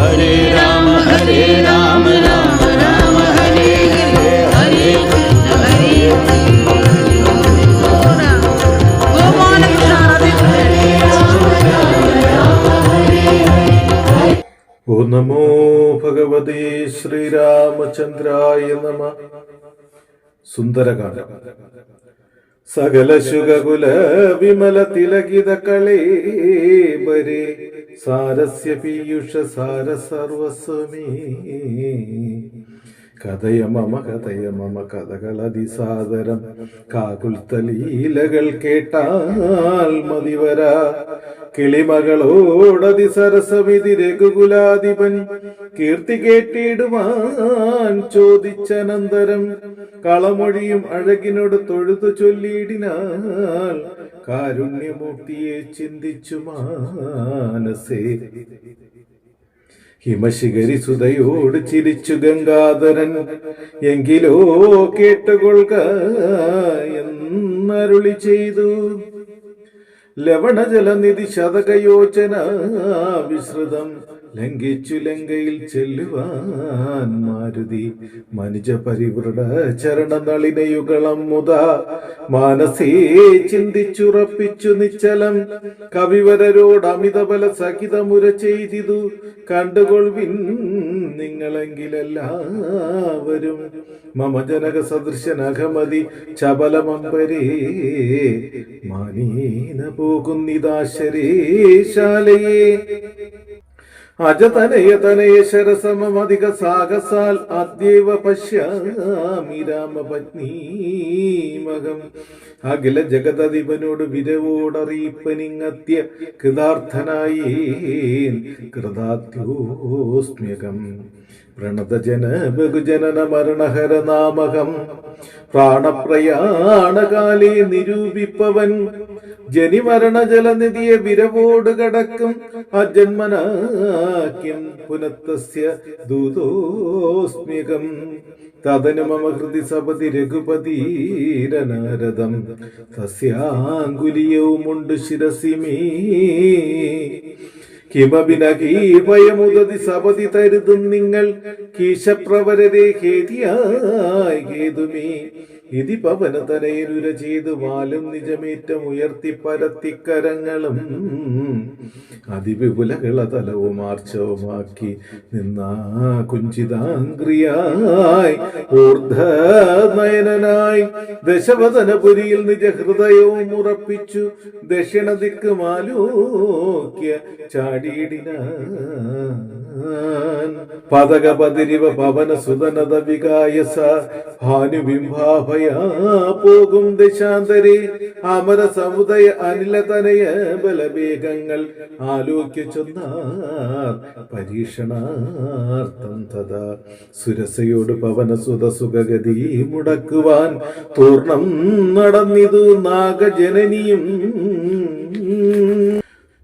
ഹരേ രാമ രാമ രാമ ഹരേ ഹരേ ഹരേ കൃഷ്ണ ഹരേ ഓ നമോ ഭഗവതേ ശ്രീരാമചന്ദ്രായ നമ. സുന്ദരകാണ്ഡം. സകല ശുഗകുല വിമല തിലകിത കളേബരേ സാരസ്യ പീയൂഷ സാര സർവസ്വമേ കഥയ മമ കഥകളതിസാദരം കാകുൽത്തലീലകൾ കേട്ടാൽ മതിവരാ കിളിമകളോടതി സരസമിതി രഘുകുലാധിപൻ കീർത്തി കേട്ടിടുവാൻ ചോദിച്ചനന്തരം കളമൊഴിയും അഴകിനോട് തൊഴുതു ചൊല്ലിയിടിനാൽ കാരുണ്യമൂർത്തിയെ ചിന്തിച്ചു മാനസേ. ഹിമശിഖരി സുതയോട് ചിരിച്ചു ഗംഗാധരൻ എങ്കിലോ കേട്ടുകൊള്ളുക എന്നരുളി ചെയ്തു. ലവണജലനിധി ശതകയോജന വിശ്രുതം ലംഘിച്ചു ലങ്കയിൽ ചെല്ലുവാൻ മാരുതി മനുജ പരിവൃഢ ചരണനളിനയുഗളം മുത മാനസേ ചിന്തിച്ചുറപ്പിച്ചു നിശ്ചലം കവിവരരോട് അമിതബല സഹിതമുര ചെയ്തിതു കണ്ടുകൊള്ളുവിൻ നിങ്ങളെങ്കിലെല്ലാവരും മമ ജനക സദൃശനഘമതി ചപലമമ്പരേ മാനീന പോകുന്നിതാശരേശാലയേ അജതനയ ശരസമധിക സാഹസാൽ അദ്യവ പശ്യാമി രാമപത്നീമകം അഖില ജഗതധിപനോട് വിരവോടറിയിപ്പനിങ്ങത്യ കൃതാർത്ഥനായി കൃതാത്യോസ്മ്യകം പ്രണതജന ബഹുജനന മരണഹര നാമകം പ്രാണപ്രയാണകാലേ നിരൂപിപ്പവൻ ജനിമരണ ജലനിധിയെ വിരവോട് കടക്കും അജന്മനാക്യം പുനത്തസ്യ ദൂതോസ്മ്യകം തദനു മമ ഹൃദി സപതി രഘുപതീരനാരദം തസ്യാങ്കുലിയവുമുണ്ട് ശിരസി മേ കിമഭിനകീപയമുദതി സപതി തരുതും നിങ്ങൾ കീശപ്രവരരെ ഹേതിയായി ഹേതുമേ ഇതി പവനതനയരുര ചെയ്തു വാലും നിജമേറ്റം ഉയർത്തി പരത്തിക്കരങ്ങളും അതിവിപുലകള തലവും ആർച്ചവുമാക്കി നിന്നാ കുഞ്ചിതാംഗ്രിയായി ഊർധനയനായി ദശവദനപുരിയിൽ നിജ ഹൃദയവും ഉറപ്പിച്ചു ദക്ഷിണ ദിക്ക് മാലോക്യ ചാടിയിടിന പതകപതിരിവ പവന സുതനത വികായസ ഭാനുബിംബാഭയാ പോകും ദശാന്തരെ അമര സമുദയ അനിലതനയ ബലവേഗങ്ങൾ ആലോക്യ ചൊന്നാർ പരീക്ഷണാർത്ഥം തഥാ സുരസയോട് പവന സുത സുഖഗതി മുടക്കുവാൻ പൂർണ്ണം നടന്നിതു നാഗജനനിയും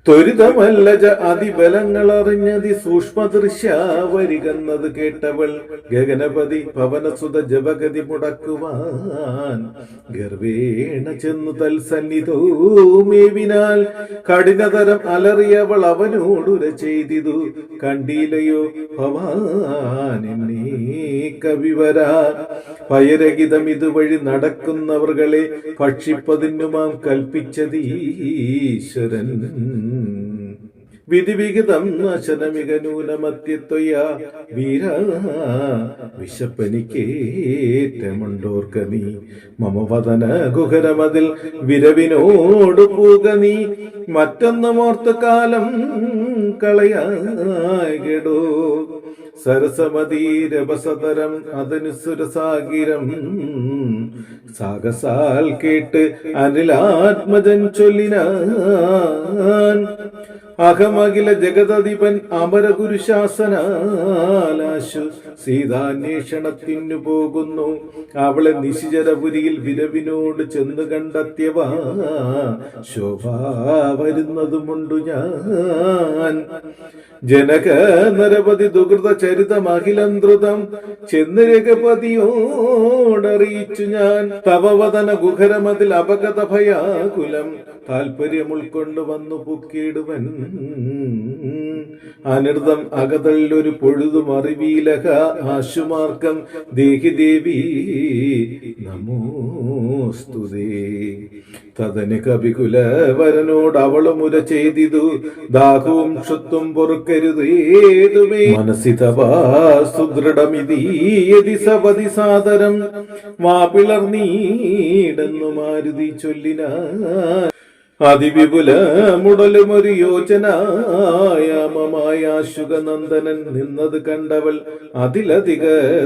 ത്വരിതമല്ലജ അതിബലങ്ങൾ അറിഞ്ഞതി സൂക്ഷ്മദൃശ്യ വരികന്നത് കേട്ടവൾ ഗഗനപതി പവനസുത ജപഗതി മുടക്കുവാൻ ഗർവേണ ചെന്നു തൽസന്നിധോ മേവിനാൽ കഠിനതരം അലറിയവൾ അവനോടുര ചെയ്തിതു കണ്ടീലയോ ഭവാനെന്നീ കവിവരാ പയരഹിതം ഇതുവഴി നടക്കുന്നവർകളെ ഭക്ഷിപ്പതിനുമാം കൽപ്പിച്ചതീശ്വരൻ വിധിവിഹിതം നാശനമിക നൂനമത്യത്വയ വീര വിശപ്പനിക്കേറ്റമുണ്ടോർക്ക നീ മമവദന ഗുഹരമതിൽ വിരവിനോട് പൂക നീ മറ്റൊന്നുമോർത്ത് കാലം കളയാകെടോ സരസമതീരവസതരം അതിനു സുരസാഗിരം സാഗസാൽ കേട്ട് അനിലാത്മജൻ ചൊല്ലിനാൻ അഹമഖില ജഗതധിപൻ അമരഗുരുശാസനാലാശു സീതാന്വേഷണത്തിനു പോകുന്നു അവളെ നിശിചരപുരിയിൽ വിരവിനോട് ചെന്ന് കണ്ടെത്തിയവാ ശോഭ വരുന്നതുമുണ്ടു ഞാൻ ജനക നരപതി ദുകൃത ചരിതമഖിലന്ത്രുതം ചെന്ന് രഘപതിയോടറിയിച്ചു ഞാൻ തവവദന ഗുഹരമതിൽ അപഗത ഭയാകുലം താല്പര്യം ഉൾക്കൊണ്ടു വന്നു പുക്കിടുവൻ അനൃതം അകതള്ളൊരു പൊഴുതും അറിവീലക ആശുമാർക്കം ദേഹി ദേവി നമോസ്തുതേ. തതന് കവികുലവരനോട് അവളുമുര ചെയ്തിതു, ദാഹവും ക്ഷുത്തും പൊറുക്കരുതേതുമേ മനസ്സിതവാ സുദൃഢമിതീയതി സപതി സാദരം വാപിളർന്നീടെന്നു മാരുതി ചൊല്ലിനാൻ. അതിവിപുല മുടലുമൊരു യോജനായാമമായ ശുഗനന്ദനൻ നിന്നത് കണ്ടവൾ അതിലധിക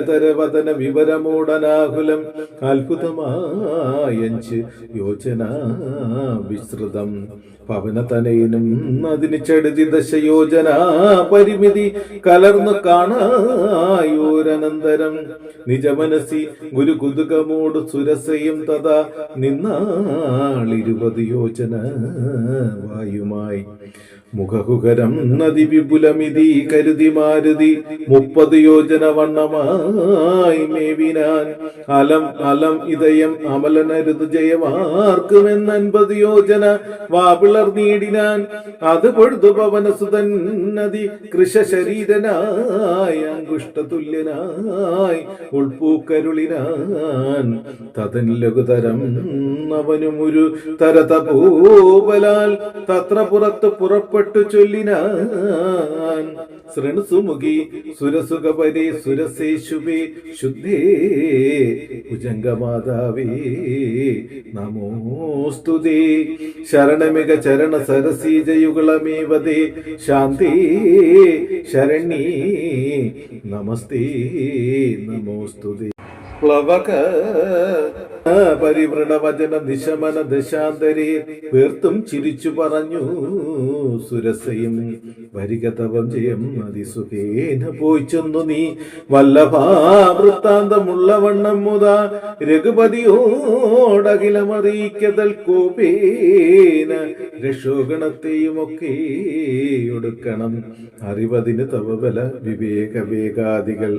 തരവദന വിവരമോടനാകുലം അത്ഭുതമായഞ്ച് യോജന വിസ്തൃതം പവനതനയനും അതിന് ചടുതി ദശയോജന പരിമിതി കലർന്നു കാണായോരനന്തരം നിജമനസി ഗുരു കുതുകമോട് സുരസയും തഥാ നിന്നാളിരുപത് യോജന വായുമായി മുഖകുകരം നദി വിപുലമിതി കരുതി മാരുതി 30 യോജന വണ്ണമായി മേവിനാൻ. അലം അലം ഇതയം അമലനരുത് ജയമാർക്കുമെന്ന് 50 യോജന വാപിളർന്നീടിനാൻ. അത് പൊഴുതു പവനസുതൻ നദി കൃശരീരനായി അങ്കുഷ്ടതുല്യനായി ഉൾപ്പൂക്കരുളിനാൻ. തതൻ ലഘുതരം അവനുമൊരു തരതപോബലാൽ തത്ര പുറത്ത് പുറപ്പെട്ടു ചൊല്ലിനാൻ. ശൃണുസുമുഖി സുരസുഖപരേ സുരസേശുഭേ ശുദ്ധേ ഭുജംഗമാതാവേ നമോസ്തുതേ. ശരണമിക ചരണ സരസീജയുഗളമേവതേ ശാന്തേ ശരണ്യേ നമസ്തേ നമോസ്തുതേ. പ്ലവക പരിവൃണവചന നിശമന ദശാന്തരേ വീർത്തും ചിരിച്ചു പറഞ്ഞു സുരസയും, വരിക തവം ജയം അതിസുഖേന പോയി ചെന്നു നീ വല്ലഭാവൃത്താന്തമുള്ള വണ്ണം മുതാ രഘുപതിയോടകിലമറിയിക്കതൽ കോപേന രക്ഷോഗണത്തെയും ഒക്കെ ഒടുക്കണം. അറിവതിന് തവ ബല വിവേക വേഗാദികൾ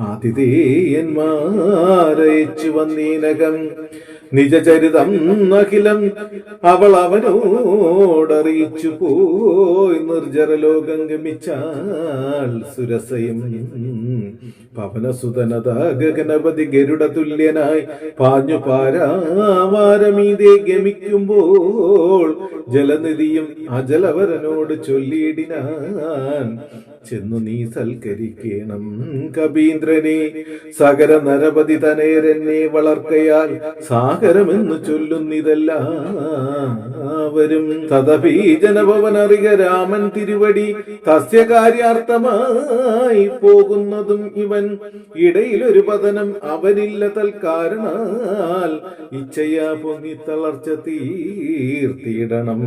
ആതിഥേയന്മാരയച്ചു വന്നീനകം. നിജചരിതം അഖിലം അവൾ അവനോടറിയിച്ചു പോയി നിർജരലോകം ഗമിച്ചാൾ സുരസയും. പവനസുതനത ഗഗനപതി ഗരുഡ തുല്യനായി പാഞ്ഞു പാരാവാരമീതെ ഗമിക്കുമ്പോൾ ജലനിധിയും അജലവരനോട് ചൊല്ലിയിടിനാൻ. ചെന്നു നീ സൽക്കരിക്കണം കബീന്ദ്രനെ, സകര നരപതി തനേരനെ വളർക്കയാൽ സാഗരമെന്നു ചൊല്ലുന്നിതെല്ലാവരും. തദപി ജനഭവനറിക രാമൻ തിരുവടി തസ്യകാര്യാർത്ഥമായി പോകുന്നതും ഇവൻ. ഇടയിലൊരു പതനം അവനില്ല തൽക്കാരണാൽ ഇച്ഛയാ പൊങ്ങി തളർച്ച തീർത്തിയിടണം.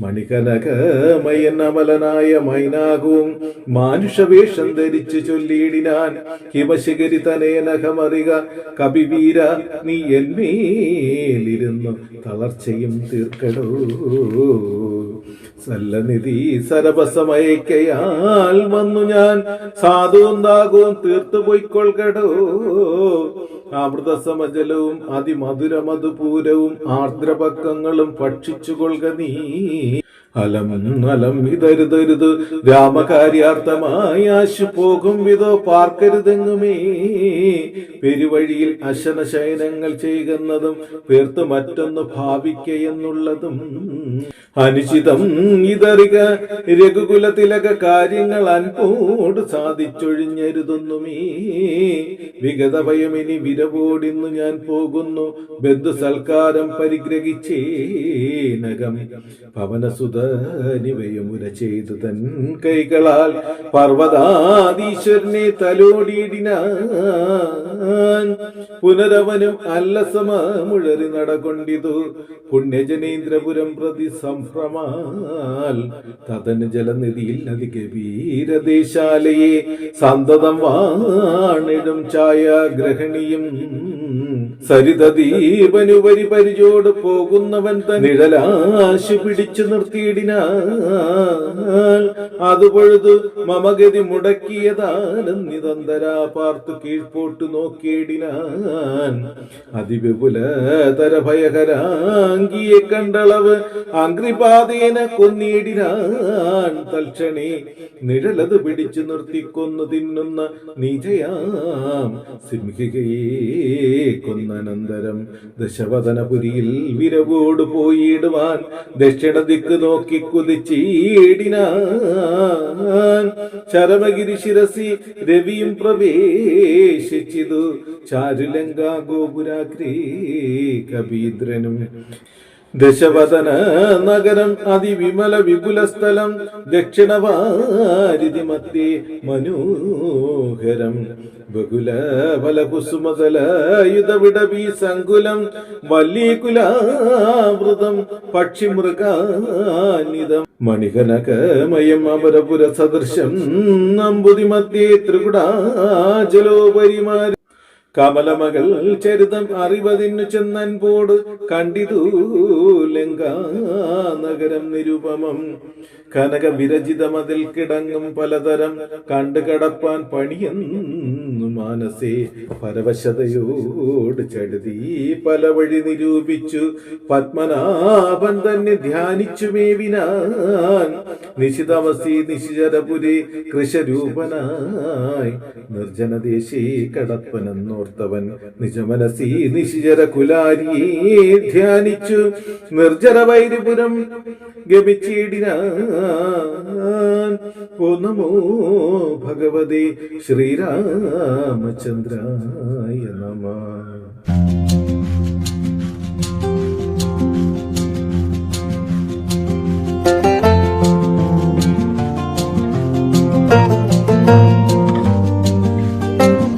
മണികനകമയൻ അമലനായ മൈനാകവും മാനുഷവേഷം ധരിച്ചു ചൊല്ലിയിടിനാൻ. ഹിമശിഖരി തനേനകമറിക കപിവീര, നീ എന്മേലിരുന്നു തളർച്ചയും തീർക്കടോ. സല്ലനിധി സരഭസമയക്കയാൽ വന്നു ഞാൻ സാധുവും ദാഹവും തീർത്തു പൊയ്ക്കൊൾക്കടോ. അമൃതസമജലവും അതിമധുര മധുപൂരവും ആർദ്രപക്കങ്ങളും ഭക്ഷിച്ചു കൊള്ളുക നീ. അലം അലം ഇതരുതരുത് രാമകാര്യാർത്ഥമായി ആശു പോകും വിധോ പാർക്കരുതെങ്ങുമേ. പെരുവഴിയിൽ അശനശയനങ്ങൾ ചെയ്യുന്നതും പേർത്ത് മറ്റൊന്ന് ഭാവിക്കയെന്നുള്ളതും അനുചിതം ഇതറിക. രഘുകുല തിലക കാര്യങ്ങൾ അൻപോട് സാധിച്ചൊഴിഞ്ഞരുതൊന്നുമേ. വിഗത ഭയമിനി വിരവോടിന്നു ഞാൻ പോകുന്നു, ബന്ധു സൽക്കാരം പരിഗ്രഹിച്ചേനകം. പവനസുതനിവയുമുര ചെയ്തു തൻ കൈകളാൽ പർവ്വതാധീശ്വരനെ തലോടിയിടിനാൻ. പുനരവനും അല്ലസമുഴറി നടകൊണ്ടിതു പുണ്യജനേന്ദ്രപുരം പ്രതി സംഭ്രമാൽ. തതന് ജലനിധിയിൽ അതിഗഭീരദേശാലയെ സന്തതം വാണിടും ഛായാഗ്രഹണിയും സരിതദീപനുപരി പരിചോട് പോകുന്നവൻ നിഴലാശി പിടിച്ചു നിർത്തിയിടിനാൽ അത് പൊഴുതു മമഗതി മുടക്കിയതാലും നിതന്തരാ പാർത്തു കീഴ്പോട്ട് നോക്കിയിടിനാൻ അതിവിപുലതര ഭയകരാങ്കിയെ കണ്ടളവ് അഗ്നിപാതേന കൊന്നിയിടിനാൻ തൽക്ഷണേ നിഴലത് പിടിച്ചു നിർത്തിക്കൊന്നു തിന്നുന്ന നീചയാം സിംഹികയെ കൊന്നനന്തരം ദശവദനപുരിയിൽ വിരവോട് പോയിടുവാൻ ദക്ഷിണ ദിക്ക് നോക്കി കുതിച്ചിടിനാൻ ചരമഗിരി ശിരസി രവിയും പ്രവേശിച്ചിതു ചാരുലങ്കാ ഗോപുരാഗ്രേ കബീദ്രനും ദശവദന നഗരം അതിവിമല വിപുല സ്ഥലം ദക്ഷിണവാരിധി മധ്യേ മനോഹരം ബഹുല ഫലകുസുമതലയുധവിടവി സങ്കുലം വല്ലീകുലാവൃതം പക്ഷിമൃഗാനിതം മണികനകമയം അമരപുര സദൃശം നമ്പുതി മധ്യേ ത്രികുടാചലോപരിമാരി കമലമകൾ ചരിതം അറിവതിന്നു ചെന്നൻപോട് കണ്ടിതു ലങ്കാ നഗരം നിരുപമം കനക വിരചിതമതിൽ കിടങ്ങും പലതരം കണ്ടു കടപ്പാൻ പണിയെന്നു മാനസേ പരവശതയോട് ചടുതി പല വഴി നിരൂപിച്ചു പത്മനാഭൻ തന്നെ ധ്യാനിച്ചു മേവിനാൻ നിശിതമസി നിശിചരപുരി കൃശരൂപനായി നിർജനദേശേ കടപ്പനെന്നോർത്തവൻ നിജമനസി നിശിചര കുലാരിയെ ധ്യാനിച്ചു നിർജര വൈരിപുരം ഗമിച്ചിടിനാൻ. ഓ നമോ ഭഗവതേ ശ്രീരാമചന്ദ്രായ നമഃ.